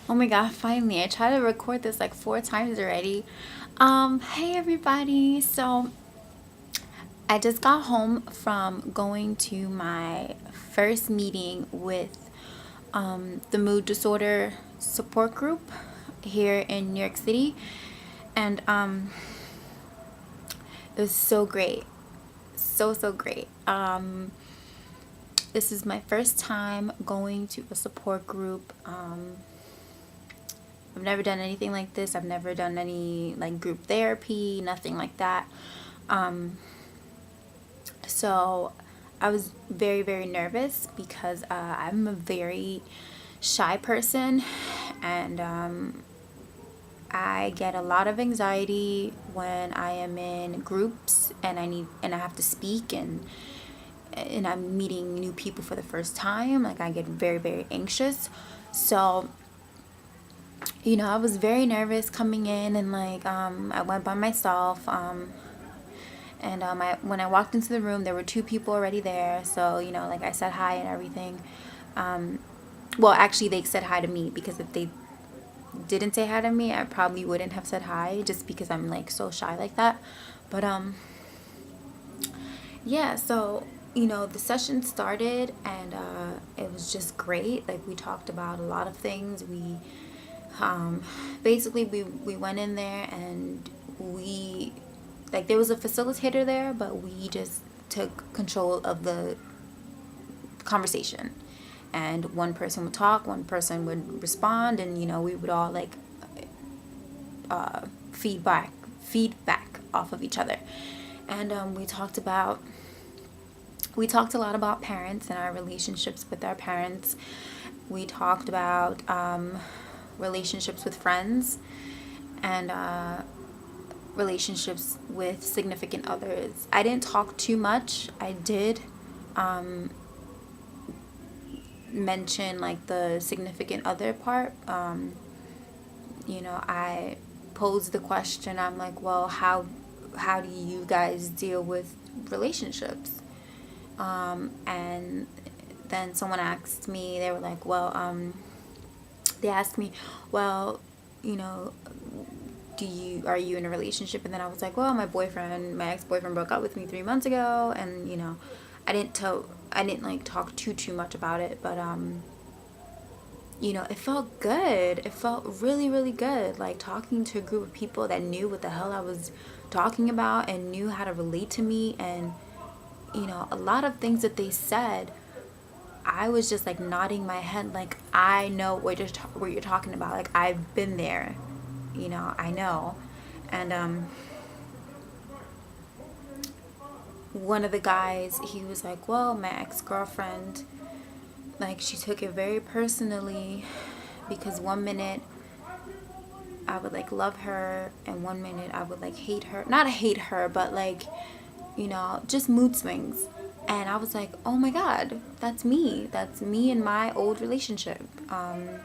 Oh my god, finally. I tried to record this like 4 times already. Hey everybody. So I just got home from going to my first meeting with the mood disorder support group here in New York City. And it was so great. So great. This is my first time going to a support group. I've never done anything like this. I've never done any like group therapy, nothing like that. Um, so I was very nervous because I'm a very shy person, and I get a lot of anxiety when I am in groups and I have to speak, and I'm meeting new people for the first time. Like I get very anxious. So I was very nervous coming in, and like I went by myself. And when I walked into the room, there were two people already there. So like I said hi and everything. Well, actually, they said hi to me, because if they didn't say hi to me, I probably wouldn't have said hi, just because I'm like so shy like that. But yeah. So the session started, and it was just great. Like we talked about a lot of things. Basically we went in there, and we like there was a facilitator there, but we just took control of the conversation, and one person would talk, one person would respond, and we would all like feedback off of each other. And we talked a lot about parents and our relationships with our parents. We talked about relationships with friends, and relationships with significant others. I didn't talk too much. I did mention like the significant other part. I posed the question. I'm like, well, how do you guys deal with relationships? And then someone asked me. They were like, well, they asked me, well, you know, are you in a relationship? And then I was like, well, my ex-boyfriend broke up with me 3 months ago. And I didn't like talk too much about it, but it felt good. It felt really good, like talking to a group of people that knew what the hell I was talking about and knew how to relate to me. And a lot of things that they said, I was just like nodding my head, like I know what you're talking about. Like I've been there, I know. And one of the guys, he was like, well, my ex-girlfriend, like she took it very personally, because one minute I would like love her, and one minute I would like hate her. Not hate her, but like, just mood swings. And I was like, oh my god, that's me. That's me in my old relationship. So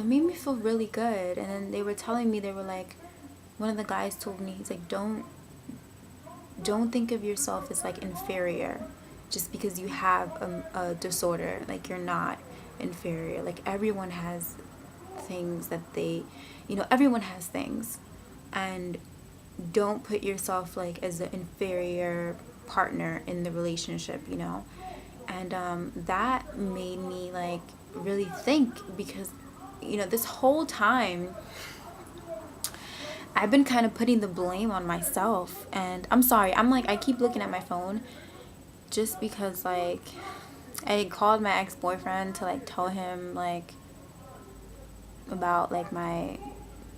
it made me feel really good. And then they were telling me, they were like, one of the guys told me, he's like, don't think of yourself as like inferior just because you have a disorder. Like you're not inferior. Like everyone has things that everyone has things. And don't put yourself like as an inferior partner in the relationship. And that made me like really think, because this whole time I've been kind of putting the blame on myself. And I'm sorry, I'm like, I keep looking at my phone just because like I called my ex-boyfriend to like tell him like about like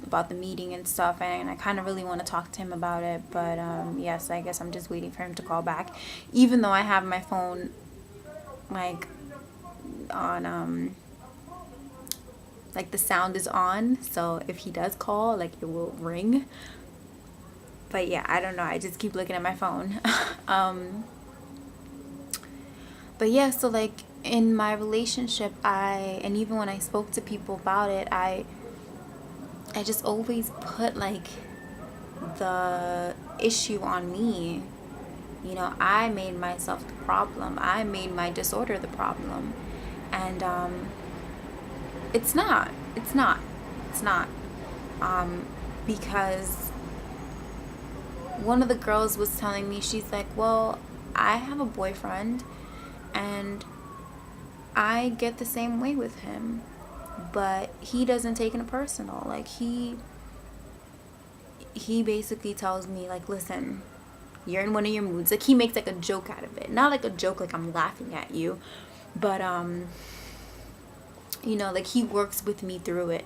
about the meeting and stuff, and I kind of really want to talk to him about it. But yes, I guess I'm just waiting for him to call back, even though I have my phone like on like the sound is on, so if he does call, like it will ring. But yeah, I don't know, I just keep looking at my phone. But yeah, so like in my relationship, and even when I spoke to people about it, I just always put like the issue on me. I made myself the problem. I made my disorder the problem. And It's not. It's not. It's not. Because one of the girls was telling me, she's like, well, I have a boyfriend and I get the same way with him, but he doesn't take it personal. Like he basically tells me like, listen, you're in one of your moods. Like he makes like a joke out of it. Not like a joke like I'm laughing at you, but you know, like he works with me through it.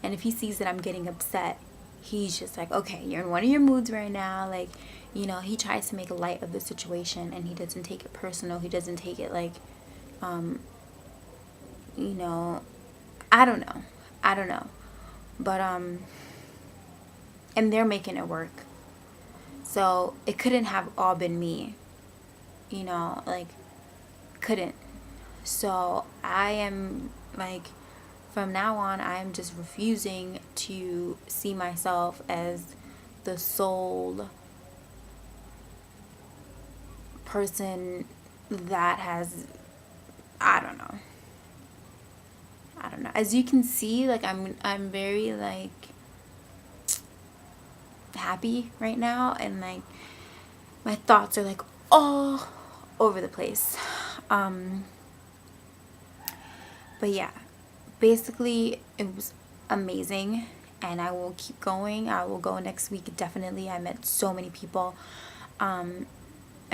And if he sees that I'm getting upset, he's just like, okay, you're in one of your moods right now. Like, you know, he tries to make light of the situation and he doesn't take it personal. He doesn't take it like, you know, I don't know. I don't know. But, and they're making it work. So it couldn't have all been me, you know, like, couldn't. So I am like, from now on, I'm just refusing to see myself as the sole person that has, I don't know. I don't know. As you can see, like I'm very like happy right now, and like my thoughts are like all over the place. But yeah, basically it was amazing, and I will keep going. I will go next week definitely. I met so many people, and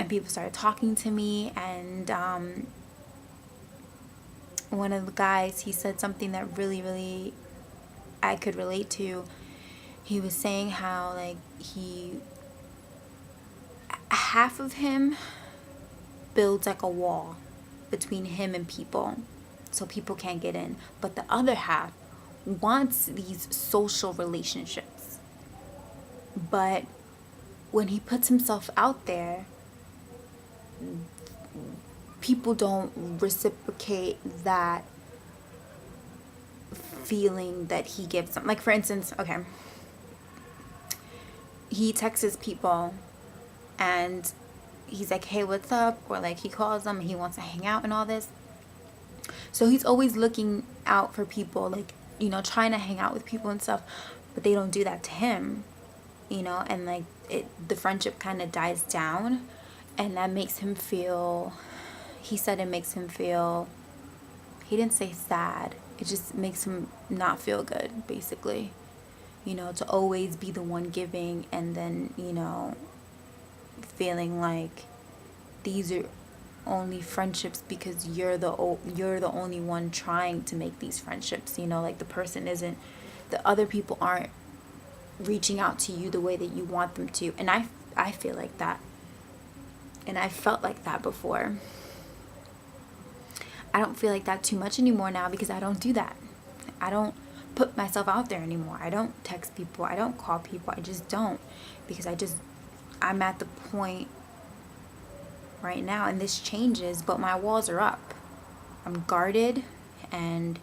people started talking to me, and one of the guys, he said something that really I could relate to. He was saying how like half of him builds like a wall between him and people so people can't get in, but the other half wants these social relationships. But when he puts himself out there, people don't reciprocate that feeling that he gives them. Like for instance, okay, he texts people and he's like, hey, what's up? Or like he calls them and he wants to hang out and all this. So he's always looking out for people, like, you know, trying to hang out with people and stuff, but they don't do that to him, you know, and like the friendship kind of dies down, and that makes him feel, he said it makes him feel, he didn't say sad, it just makes him not feel good, basically, you know, to always be the one giving and then, you know, feeling like these are only friendships because you're the only one trying to make these friendships, you know, like the other people aren't reaching out to you the way that you want them to. And I feel like that, and I felt like that before. I don't feel like that too much anymore now because I don't do that. I don't put myself out there anymore. I don't text people, I don't call people, I just don't, because I'm at the point right now, and this changes, but my walls are up. I'm guarded and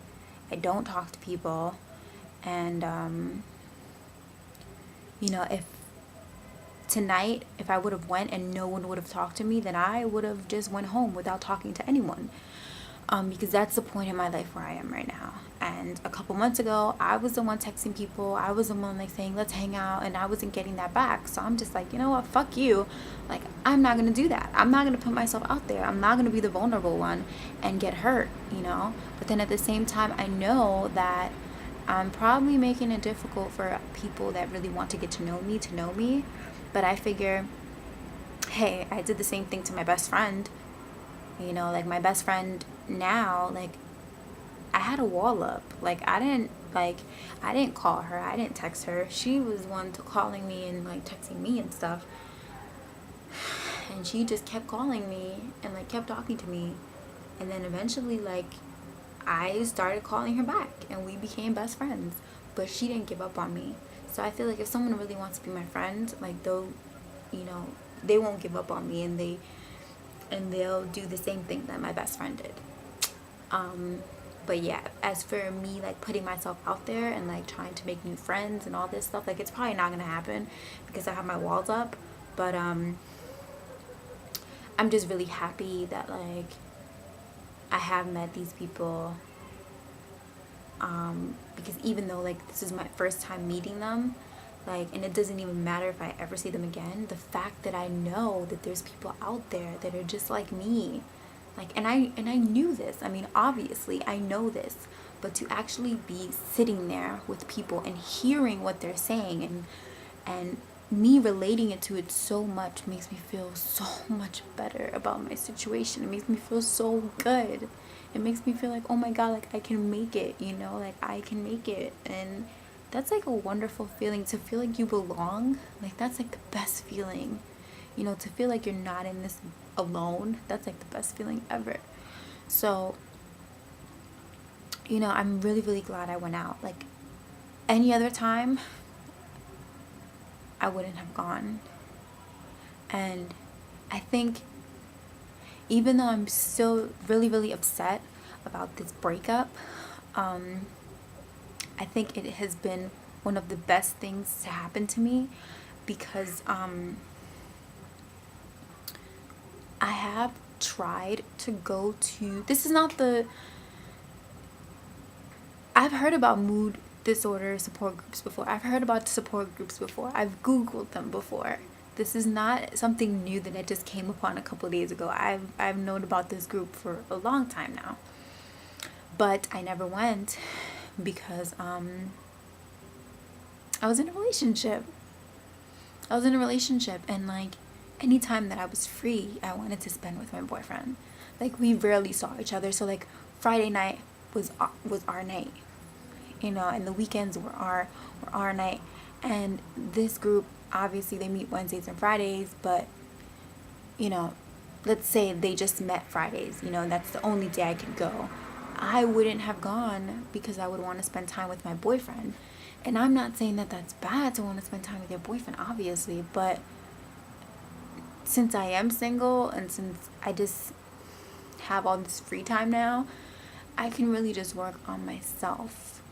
I don't talk to people, and you know, if tonight, if I would have went and no one would have talked to me, then I would have just went home without talking to anyone, because that's the point in my life where I am right now. And a couple months ago, I was the one texting people, I was the one like saying let's hang out, and I wasn't getting that back. So I'm just like, you know what, fuck you, like I'm not gonna do that. I'm not gonna put myself out there. I'm not gonna be the vulnerable one and get hurt, you know. But then at the same time, I know that I'm probably making it difficult for people that really want to get to know me. But I figure, hey, I did the same thing to my best friend, you know, like my best friend now, like I had a wall up. Like I didn't call her, I didn't text her. She was one to calling me and like texting me and stuff. And she just kept calling me and like kept talking to me. And then eventually like I started calling her back and we became best friends. But she didn't give up on me. So I feel like if someone really wants to be my friend, like they'll, you know, they won't give up on me, and they'll do the same thing that my best friend did. But yeah, as for me like putting myself out there and like trying to make new friends and all this stuff, like it's probably not gonna happen because I have my walls up. But I'm just really happy that like I have met these people Because even though like this is my first time meeting them, like, and it doesn't even matter if I ever see them again, the fact that I know that there's people out there that are just like me, like, and I knew this, I mean, obviously I know this, but to actually be sitting there with people and hearing what they're saying, and me relating it to it so much makes me feel so much better about my situation. It makes me feel so good. It makes me feel like, oh my god, like I can make it, you know, like I can make it. And that's like a wonderful feeling, to feel like you belong. Like that's like the best feeling, you know, to feel like you're not in this alone. That's like the best feeling ever. So, you know, I'm really, really glad I went out. Like any other time, I wouldn't have gone. And I think even though I'm still really, really upset about this breakup, I think it has been one of the best things to happen to me, because I have tried to go to, this is not the, I've heard about mood disorder support groups before. I've heard about support groups before. I've Googled them before. This is not something new that I just came upon a couple of days ago. I've known about this group for a long time now. But I never went because I was in a relationship. And like anytime that I was free, I wanted to spend with my boyfriend. Like we rarely saw each other, so like Friday night was our night, you know, and the weekends were our night. And this group, obviously they meet Wednesdays and Fridays, but you know, let's say they just met Fridays, you know, and that's the only day I could go. I wouldn't have gone because I would want to spend time with my boyfriend. And I'm not saying that that's bad to want to spend time with your boyfriend, obviously, but since I am single and since I just have all this free time now, I can really just work on myself,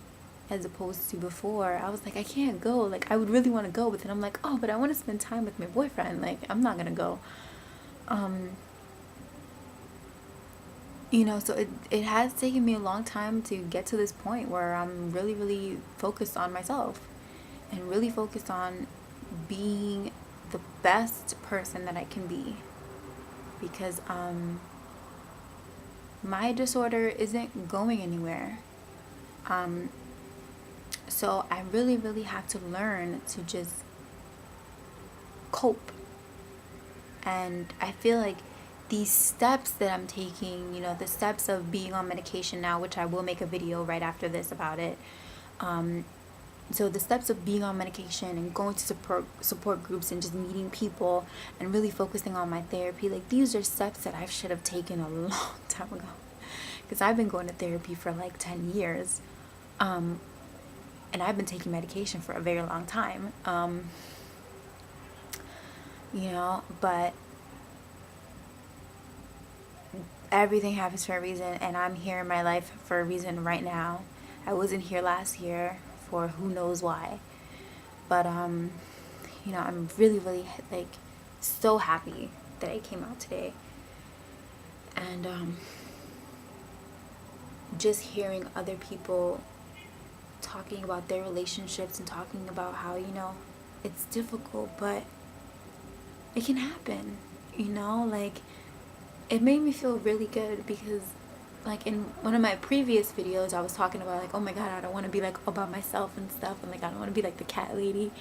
as opposed to before. I was like, I can't go. Like, I would really want to go, but then I'm like, oh, but I want to spend time with my boyfriend. Like, I'm not gonna go. You know, so it has taken me a long time to get to this point where I'm really, really focused on myself and really focused on being the best person that I can be, because my disorder isn't going anywhere. So I really, really have to learn to just cope. And I feel like these steps that I'm taking, you know, the steps of being on medication now, which I will make a video right after this about it. So the steps of being on medication and going to support groups and just meeting people and really focusing on my therapy, like these are steps that I should have taken a long time ago, because I've been going to therapy for like 10 years. And I've been taking medication for a very long time. You know, but everything happens for a reason, and I'm here in my life for a reason right now. I wasn't here last year for who knows why. But you know, I'm really, really like so happy that I came out today. And just hearing other people talking about their relationships and talking about how, you know, it's difficult, but it can happen, you know, like it made me feel really good, because like in one of my previous videos I was talking about like, oh my god, I don't want to be like all by myself and stuff, and like I don't want to be like the cat lady.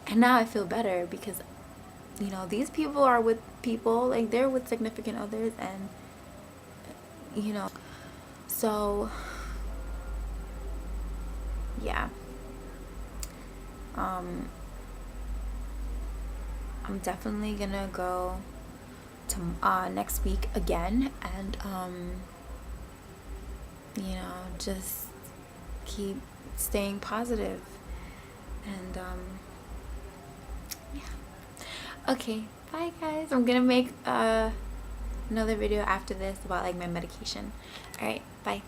And now I feel better because, you know, these people are with people, like they're with significant others, and you know, so yeah. I'm definitely gonna go to next week again, and you know, just keep staying positive, and yeah. Okay, bye guys. I'm gonna make another video after this about like my medication. All right, bye.